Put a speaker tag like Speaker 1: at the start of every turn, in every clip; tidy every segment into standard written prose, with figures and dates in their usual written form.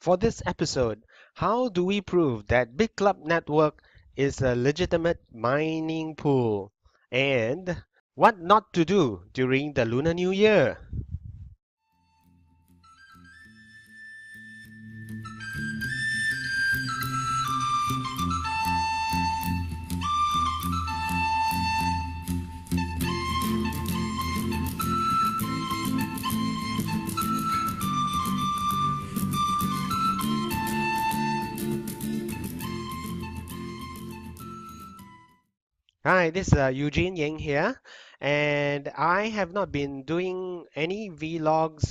Speaker 1: For this episode, how do we prove that Bitclub network is a legitimate mining pool? And what not to do during the Lunar New Year? Hi, this is Eugene Yang here, and I have not been doing any vlogs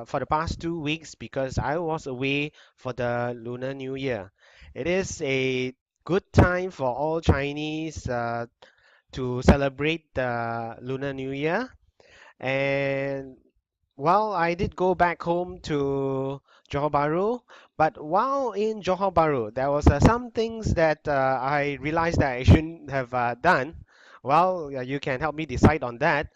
Speaker 1: for the past 2 weeks because I was away for the Lunar New Year. It is a good time for all Chinese to celebrate the Lunar New Year, and well, I did go back home to Johor Bahru, but while in Johor Bahru, there was some things that I realized that I shouldn't have done. Well, you can help me decide on that.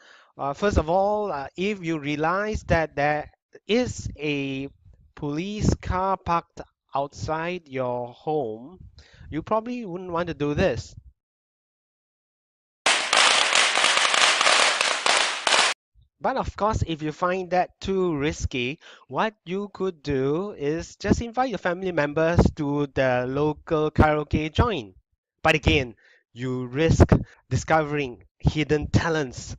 Speaker 1: First of all, if you realize that there is a police car parked outside your home, you probably wouldn't want to do this. But of course, if you find that too risky, what you could do is just invite your family members to the local karaoke joint. But again, you risk discovering hidden talents.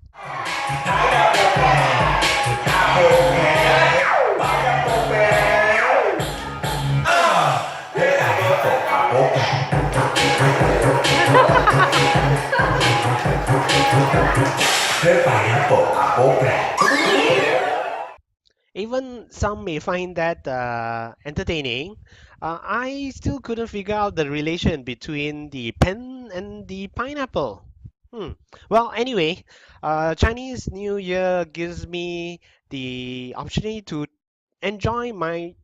Speaker 1: Even some may find that entertaining. I still couldn't figure out the relation between the pen and the pineapple. Well, anyway, Chinese New Year gives me the opportunity to enjoy my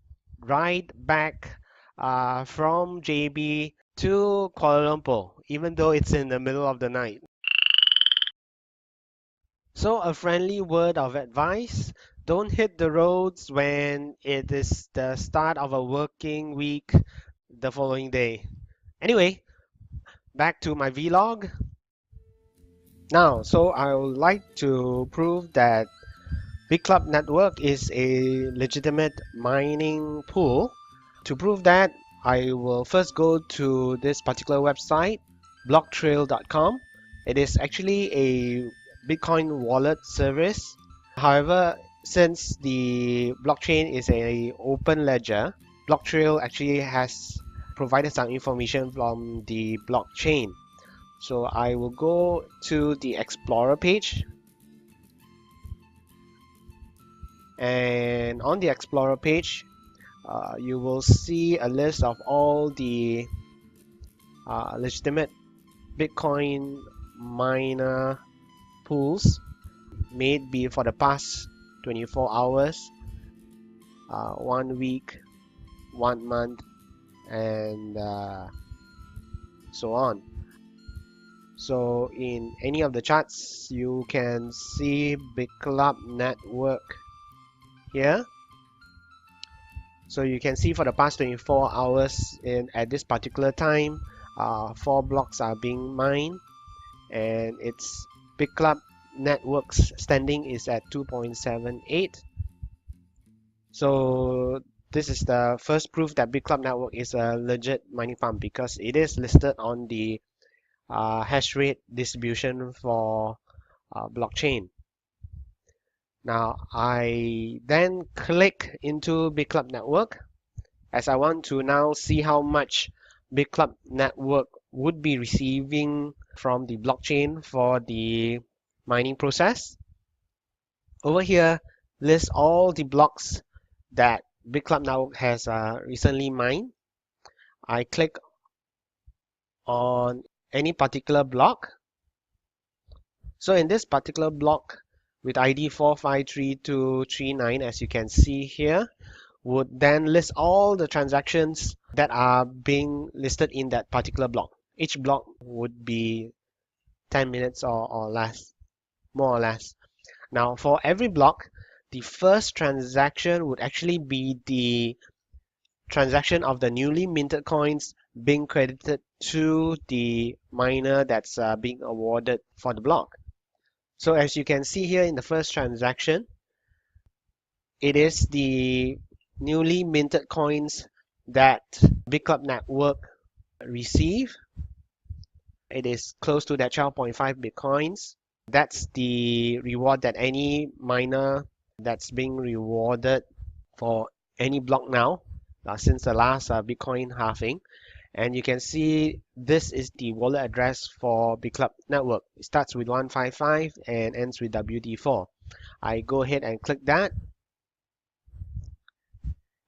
Speaker 1: ride back from JB to Kuala Lumpur, even though it's in the middle of the night. So, a friendly word of advice: don't hit the roads when it is the start of a working week the following day. Anyway, back to my vlog. Now, so I would like to prove that Bitclub network is a legitimate mining pool. To prove that, I will first go to this particular website, blocktrail.com. It is actually a Bitcoin wallet service. However, since the blockchain is a open ledger, Blocktrail actually has provided some information from the blockchain. So I will go to the Explorer page, and on the Explorer page, you will see a list of all the legitimate Bitcoin miner pools made for the past 24 hours, 1 week, 1 month, and so on. So in any of the charts, you can see Bitclub network here. So you can see for the past 24 hours at this particular time, 4 blocks are being mined, and its Bitclub network's standing is at 2.78. So this is the first proof that Bitclub network is a legit mining farm because it is listed on the Hashrate Distribution for blockchain. Now I then click into Bitclub network as I want to now see how much Bitclub network would be receiving from the blockchain for the mining process. Over here, list all the blocks that Bitclub network has recently mined. I click on any particular block. So in this particular block with ID 453239, as you can see here, would then list all the transactions that are being listed in that particular block. Each block would be 10 minutes or less, more or less. Now for every block, the first transaction would actually be the transaction of the newly minted coins being credited to the miner that's being awarded for the block. So as you can see here in the first transaction, it is the newly minted coins that Bitclub network receive. It is close to that 12.5 Bitcoins. That's the reward that any miner that's being rewarded for any block now since the last Bitcoin halving. And you can see this is the wallet address for Bitclub network. It starts with 155 and ends with WD4. I go ahead and click that.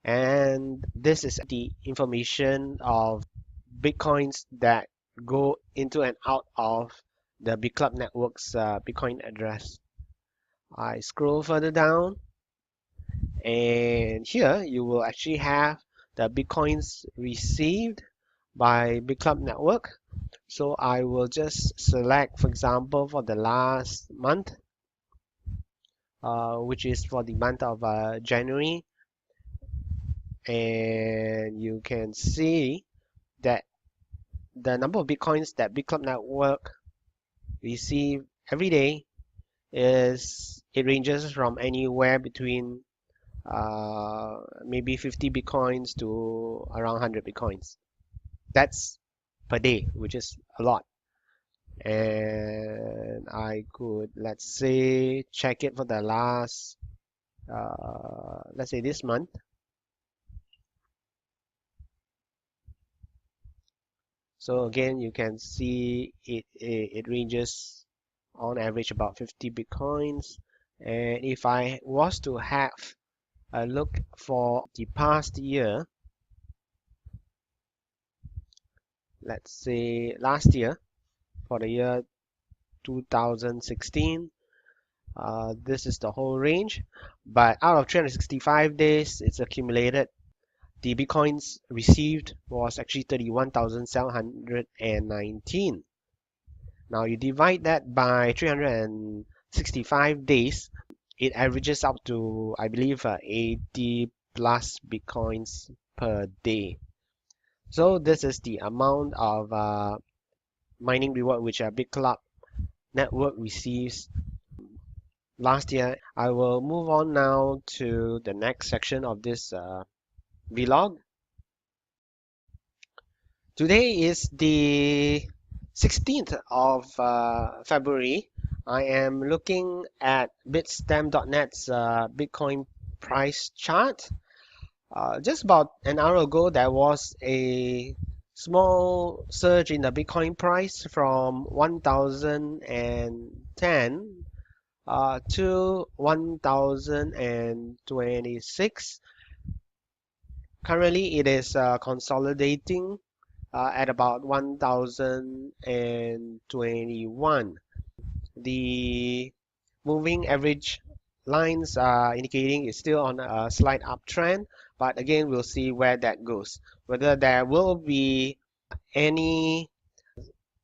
Speaker 1: And this is the information of Bitcoins that go into and out of the Bitclub network's Bitcoin address. I scroll further down, and here you will actually have the Bitcoins received by Bitclub network. So I will just select, for example, for the last month, which is for the month of January, and you can see that the number of Bitcoins that Bitclub network receive every day it ranges from anywhere between maybe 50 Bitcoins to around 100 Bitcoins. That's per day, which is a lot. And I could, let's say, check it for the last, let's say this month. So again, you can see it ranges on average about 50 Bitcoins. And if I was to have a look for the past year, let's say last year, for the year 2016, this is the whole range. But out of 365 days, it's accumulated. The Bitcoins received was actually 31,719. Now you divide that by 365 days, it averages up to, I believe, 80 plus Bitcoins per day. So this is the amount of mining reward which a Bitclub network receives last year. I will move on now to the next section of this vlog. Today is the 16th of February. I am looking at bitstamp.net's Bitcoin price chart. Just about an hour ago, there was a small surge in the Bitcoin price from 1,010 to 1,026. Currently, it is consolidating at about 1,021. The moving average lines are indicating it's still on a slight uptrend, but again, we'll see where that goes. Whether there will be any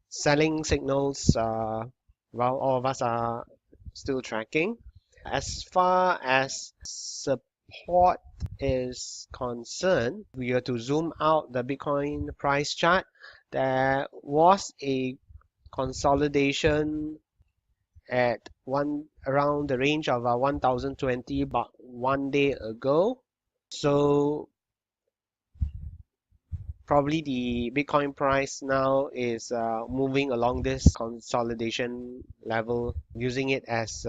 Speaker 1: selling signals while all of us are still tracking. As far as support is concerned, we are to zoom out the Bitcoin price chart. There was a consolidation at around the range of 1,020 about 1 day ago. So probably the Bitcoin price now is moving along this consolidation level, using it as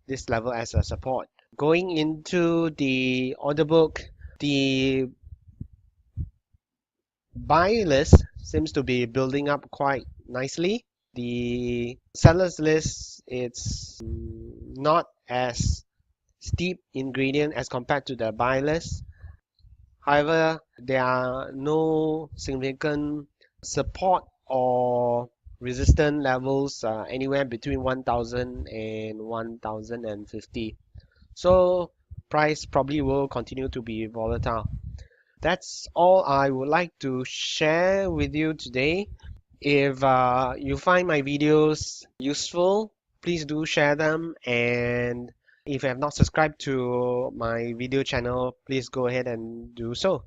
Speaker 1: this level as a support. Going into the order book, the buy list seems to be building up quite nicely. The sellers list, it's not as steep in gradient as compared to the buy list. However, there are no significant support or resistance levels anywhere between 1,000 and 1,050. So price probably will continue to be volatile. That's all I would like to share with you today. If you find my videos useful, please do share them, and if you have not subscribed to my video channel, please go ahead and do so.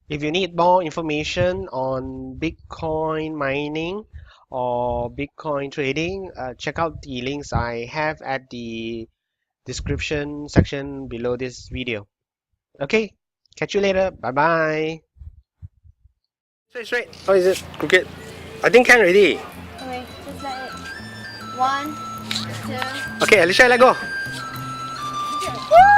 Speaker 1: If you need more information on Bitcoin mining or Bitcoin trading, check out the links I have at the description section below this video. Okay, catch you later. Bye bye. Straight. How is it? Crooked? I think can already.
Speaker 2: Okay, just let it. 1, 2.
Speaker 1: Okay, Alicia, let go.
Speaker 2: Woo!